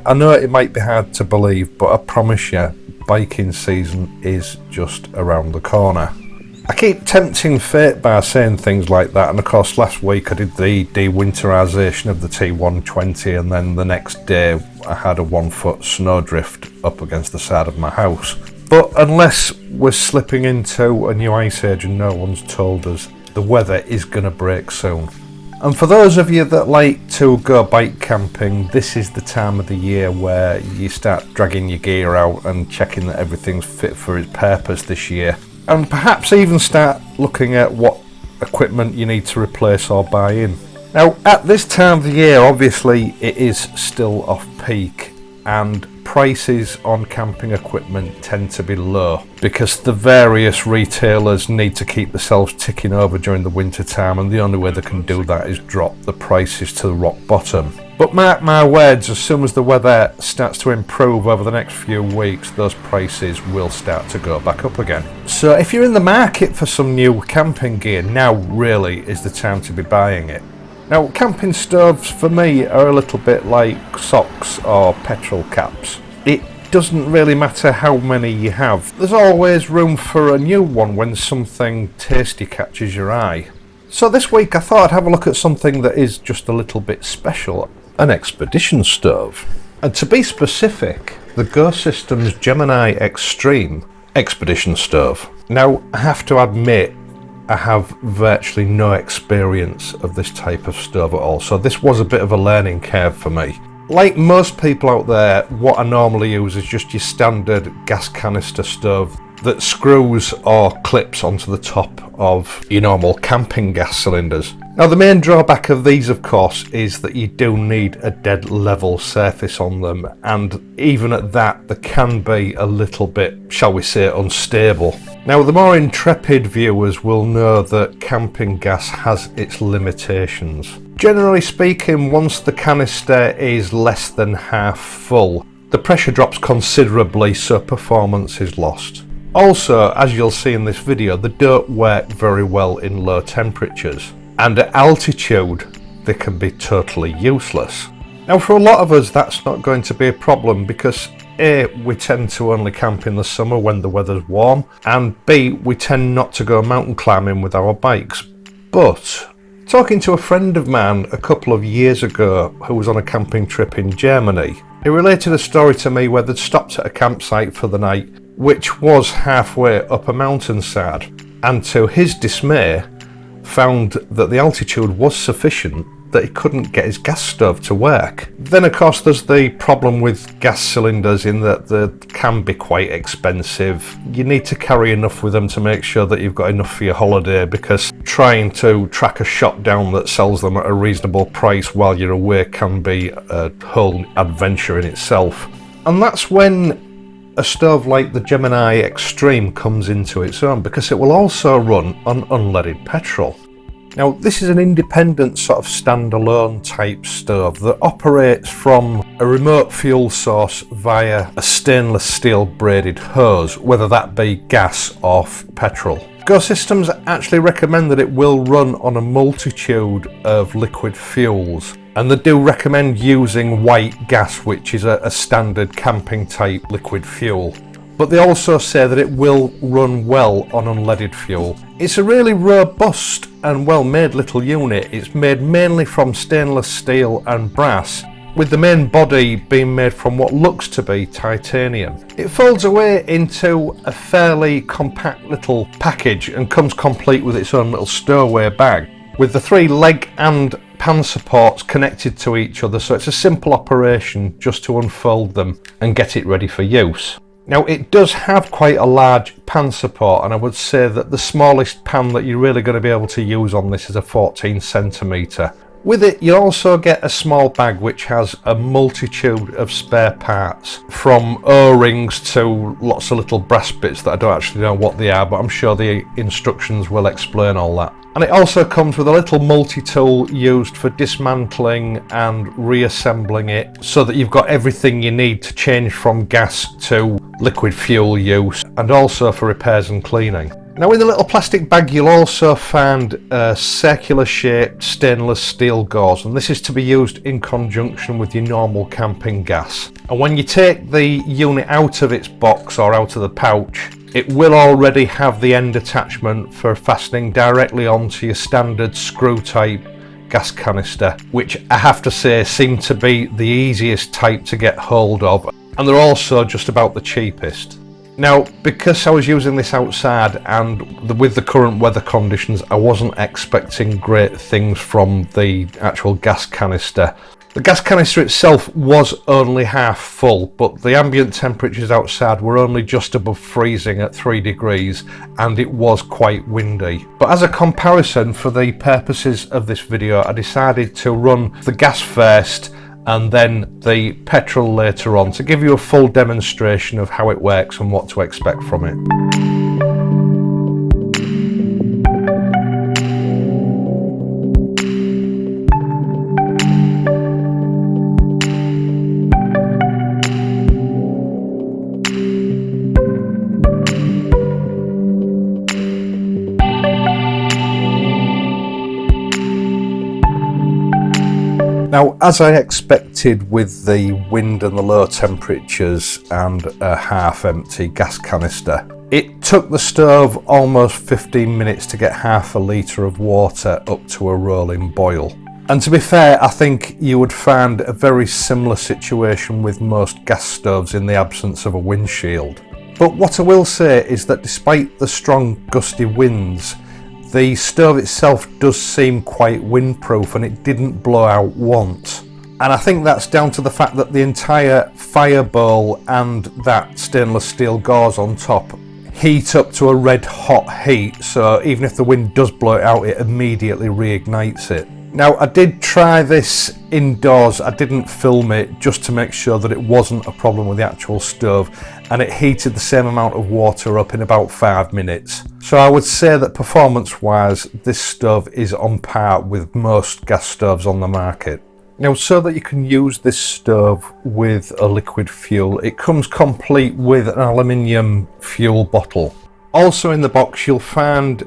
I know it might be hard to believe, but I promise you, biking season is just around the corner. I keep tempting fate by saying things like that, and of course last week I did the de-winterisation of the T120, and then the next day I had a 1 foot snowdrift up against the side of my house. But unless we're slipping into a new ice age and no one's told us, the weather is going to break soon. And for those of you that like to go bike camping, this is the time of the year where you start dragging your gear out and checking that everything's fit for its purpose this year. And perhaps even start looking at what equipment you need to replace or buy in. Now, at this time of the year, obviously it is still off peak, and prices on camping equipment tend to be low because the various retailers need to keep themselves ticking over during the winter time, and the only way they can do that is drop the prices to the rock bottom. But mark my words, as soon as the weather starts to improve over the next few weeks, those prices will start to go back up again. So if you're in the market for some new camping gear, now really is the time to be buying it. Now, camping stoves for me are a little bit like socks or petrol caps. It doesn't really matter how many you have. There's always room for a new one when something tasty catches your eye. So this week I thought I'd have a look at something that is just a little bit special. An expedition stove. And to be specific, the Go Systems Gemini Extreme expedition stove. Now, I have to admit, I have virtually no experience of this type of stove at all, so this was a bit of a learning curve for me. Like most people out there, what I normally use is just your standard gas canister stove that screws or clips onto the top of your normal camping gas cylinders. Now, the main drawback of these, of course, is that you do need a dead level surface on them, and even at that, they can be a little bit, shall we say, unstable. Now, the more intrepid viewers will know that camping gas has its limitations. Generally speaking, once the canister is less than half full, the pressure drops considerably, so performance is lost. Also, as you'll see in this video, they don't work very well in low temperatures, and at altitude they can be totally useless. Now, for a lot of us that's not going to be a problem because A, we tend to only camp in the summer when the weather's warm, and B, we tend not to go mountain climbing with our bikes. But talking to a friend of mine a couple of years ago who was on a camping trip in Germany, he related a story to me where they'd stopped at a campsite for the night which was halfway up a mountainside, and to his dismay found that the altitude was sufficient that he couldn't get his gas stove to work. Then of course there's the problem with gas cylinders in that they can be quite expensive. You need to carry enough with them to make sure that you've got enough for your holiday, because trying to track a shop down that sells them at a reasonable price while you're away can be a whole adventure in itself. And that's when a stove like the Gemini Extreme comes into its own, because it will also run on unleaded petrol. Now, this is an independent sort of standalone type stove that operates from a remote fuel source via a stainless steel braided hose, whether that be gas or petrol. Go Systems actually recommend that it will run on a multitude of liquid fuels, and they do recommend using white gas, which is a standard camping type liquid fuel. But they also say that it will run well on unleaded fuel. It's a really robust and well made little unit. It's made mainly from stainless steel and brass, with the main body being made from what looks to be titanium. It folds away into a fairly compact little package and comes complete with its own little stowaway bag, with the 3 leg and pan supports connected to each other, so it's a simple operation just to unfold them and get it ready for use. Now, it does have quite a large pan support, and I would say that the smallest pan that you're really going to be able to use on this is a 14 centimetre. With it, you also get a small bag which has a multitude of spare parts, from O-rings to lots of little brass bits that I don't actually know what they are, but I'm sure the instructions will explain all that. And it also comes with a little multi-tool used for dismantling and reassembling it, so that you've got everything you need to change from gas to liquid fuel use, and also for repairs and cleaning. Now in the little plastic bag you'll also find a circular shaped stainless steel gauze, and this is to be used in conjunction with your normal camping gas. And when you take the unit out of its box or out of the pouch, it will already have the end attachment for fastening directly onto your standard screw type gas canister, which I have to say seem to be the easiest type to get hold of, and they're also just about the cheapest. Now, because I was using this outside and with the current weather conditions, I wasn't expecting great things from the actual gas canister. The gas canister itself was only half full, but the ambient temperatures outside were only just above freezing at 3 degrees, and it was quite windy. But as a comparison, for the purposes of this video, I decided to run the gas first and then the petrol later on, to give you a full demonstration of how it works and what to expect from it. Now, as I expected with the wind and the low temperatures and a half empty gas canister, it took the stove almost 15 minutes to get half a litre of water up to a rolling boil. And to be fair, I think you would find a very similar situation with most gas stoves in the absence of a windshield. But what I will say is that despite the strong gusty winds, the stove itself does seem quite windproof, and it didn't blow out once. And I think that's down to the fact that the entire fire bowl and that stainless steel gauze on top heat up to a red hot heat, so even if the wind does blow it out, it immediately reignites it. Now, I did try this indoors. I didn't film it just to make sure that it wasn't a problem with the actual stove, and it heated the same amount of water up in about 5 minutes. So I would say that performance wise, this stove is on par with most gas stoves on the market. Now, so that you can use this stove with a liquid fuel, it comes complete with an aluminium fuel bottle. Also in the box you'll find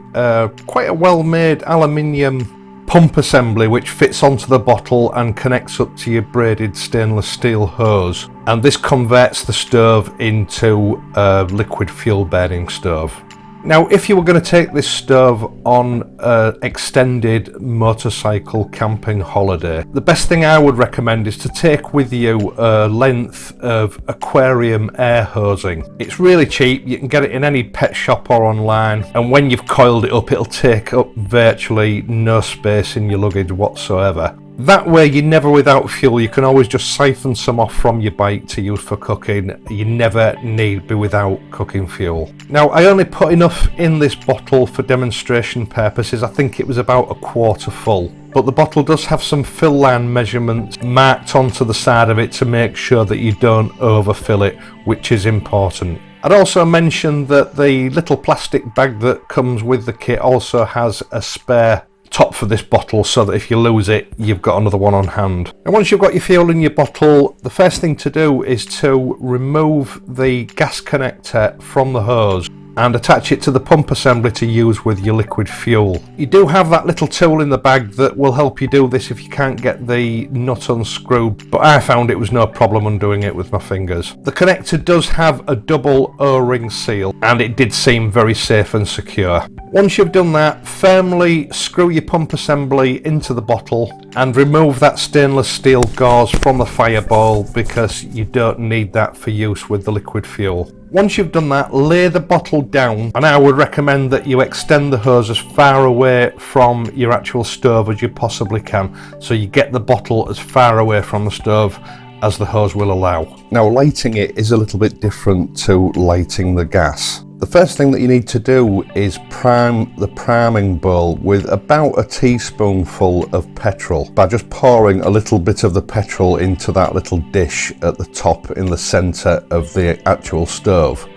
quite a well-made aluminium pump assembly which fits onto the bottle and connects up to your braided stainless steel hose, and this converts the stove into a liquid fuel burning stove. Now, if you were going to take this stove on an extended motorcycle camping holiday, the best thing I would recommend is to take with you a length of aquarium air hosing. It's really cheap, you can get it in any pet shop or online, and when you've coiled it up, it'll take up virtually no space in your luggage whatsoever. That way you're never without fuel. You can always just siphon some off from your bike to use for cooking. You never need be without cooking fuel. Now, I only put enough in this bottle for demonstration purposes. I think it was about a quarter full. But the bottle does have some fill line measurements marked onto the side of it to make sure that you don't overfill it, which is important. I'd also mention that the little plastic bag that comes with the kit also has a spare top for this bottle, so that if you lose it, you've got another one on hand. And once you've got your fuel in your bottle, the first thing to do is to remove the gas connector from the hose and attach it to the pump assembly to use with your liquid fuel. You do have that little tool in the bag that will help you do this if you can't get the nut unscrewed, but I found it was no problem undoing it with my fingers. The connector does have a double O-ring seal, and it did seem very safe and secure. Once you've done that, firmly screw your pump assembly into the bottle and remove that stainless steel gauze from the fire bowl, because you don't need that for use with the liquid fuel. Once you've done that, lay the bottle down, and I would recommend that you extend the hose as far away from your actual stove as you possibly can, so you get the bottle as far away from the stove as the hose will allow. Now, lighting it is a little bit different to lighting the gas. The first thing that you need to do is prime the priming bowl with about a teaspoonful of petrol by just pouring a little bit of the petrol into that little dish at the top in the centre of the actual stove.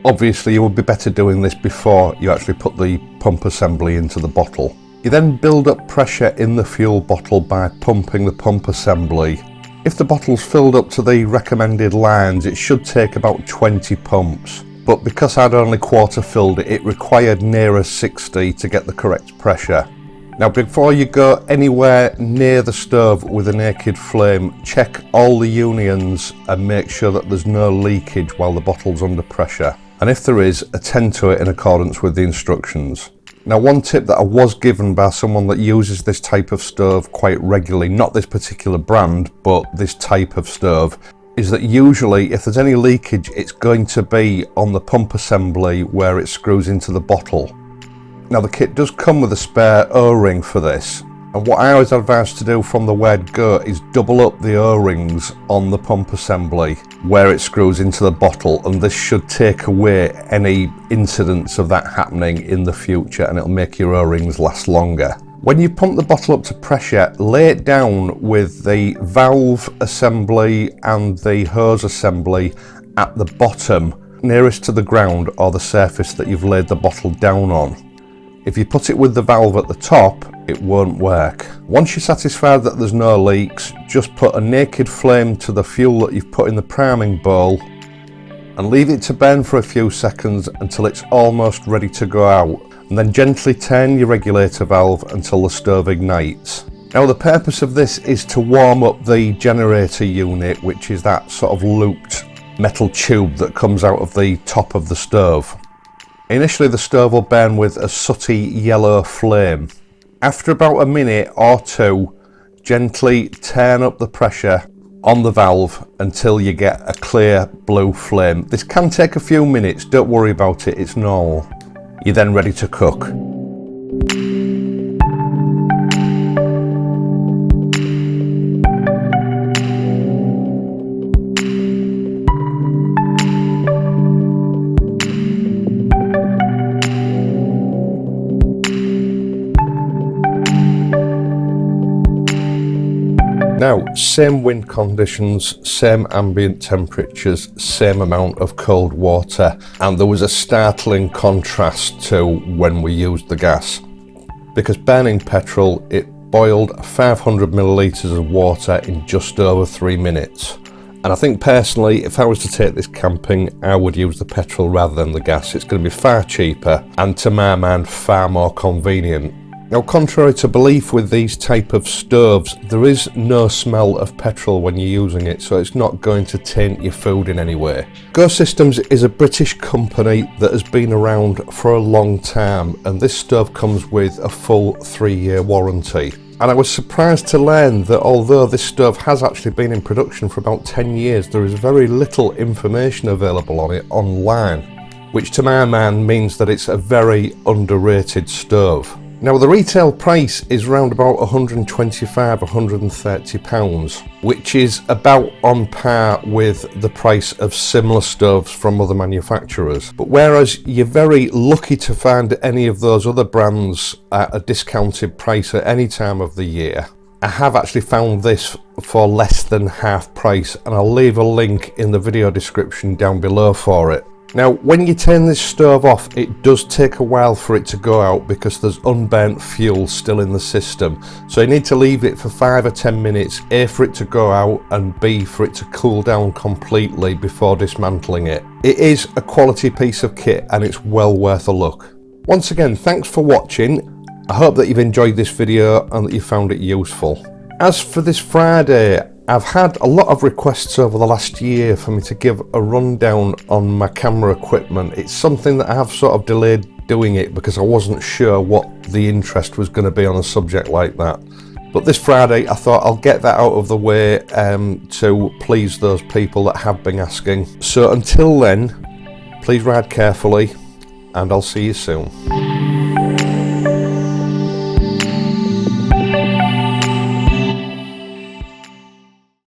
Obviously, you would be better doing this before you actually put the pump assembly into the bottle. You then build up pressure in the fuel bottle by pumping the pump assembly. If the bottle's filled up to the recommended lines, it should take about 20 pumps. but because I'd only quarter filled it, it required nearer 60 to get the correct pressure. Now before you go anywhere near the stove with a naked flame, check all the unions and make sure that there's no leakage while the bottle's under pressure. And if there is, attend to it in accordance with the instructions. Now one tip that I was given by someone that uses this type of stove quite regularly, not this particular brand, but this type of stove, is that usually if there's any leakage, it's going to be on the pump assembly where it screws into the bottle. Now the kit does come with a spare O-ring for this, and what I always advise to do from the word go is double up the O-rings on the pump assembly where it screws into the bottle, and this should take away any incidents of that happening in the future, and it'll make your O-rings last longer. When you pump the bottle up to pressure, lay it down with the valve assembly and the hose assembly at the bottom nearest to the ground or the surface that you've laid the bottle down on. If you put it with the valve at the top, it won't work. Once you're satisfied that there's no leaks, just put a naked flame to the fuel that you've put in the priming bowl and leave it to burn for a few seconds until it's almost ready to go out, and then gently turn your regulator valve until the stove ignites. Now the purpose of this is to warm up the generator unit, which is that sort of looped metal tube that comes out of the top of the stove. Initially the stove will burn with a sooty yellow flame. After about a minute or two, gently turn up the pressure on the valve until you get a clear blue flame. This can take a few minutes, don't worry about it, it's normal. You're then ready to cook. Now, same wind conditions, same ambient temperatures, same amount of cold water, and there was a startling contrast to when we used the gas. Because burning petrol, it boiled 500 millilitres of water in just over 3 minutes. And I think personally, if I was to take this camping, I would use the petrol rather than the gas. It's going to be far cheaper and, to my mind, far more convenient. Now, contrary to belief with these type of stoves, there is no smell of petrol when you're using it, so it's not going to taint your food in any way. Go Systems is a British company that has been around for a long time, and this stove comes with a full 3-year warranty. And I was surprised to learn that although this stove has actually been in production for about 10 years, there is very little information available on it online, which to my mind means that it's a very underrated stove. Now the retail price is around about £125–130, which is about on par with the price of similar stoves from other manufacturers. But whereas you're very lucky to find any of those other brands at a discounted price at any time of the year, I have actually found this for less than half price, and I'll leave a link in the video description down below for it. Now, when you turn this stove off, it does take a while for it to go out because there's unburnt fuel still in the system. So you need to leave it for 5 or 10 minutes, A, for it to go out, and B, for it to cool down completely before dismantling it. It is a quality piece of kit and it's well worth a look. Once again, thanks for watching. I hope that you've enjoyed this video and that you found it useful. As for this Friday, I've had a lot of requests over the last year for me to give a rundown on my camera equipment. It's something that I have sort of delayed doing it because I wasn't sure what the interest was going to be on a subject like that. But this Friday I thought I'll get that out of the way to please those people that have been asking. So until then, please ride carefully and I'll see you soon.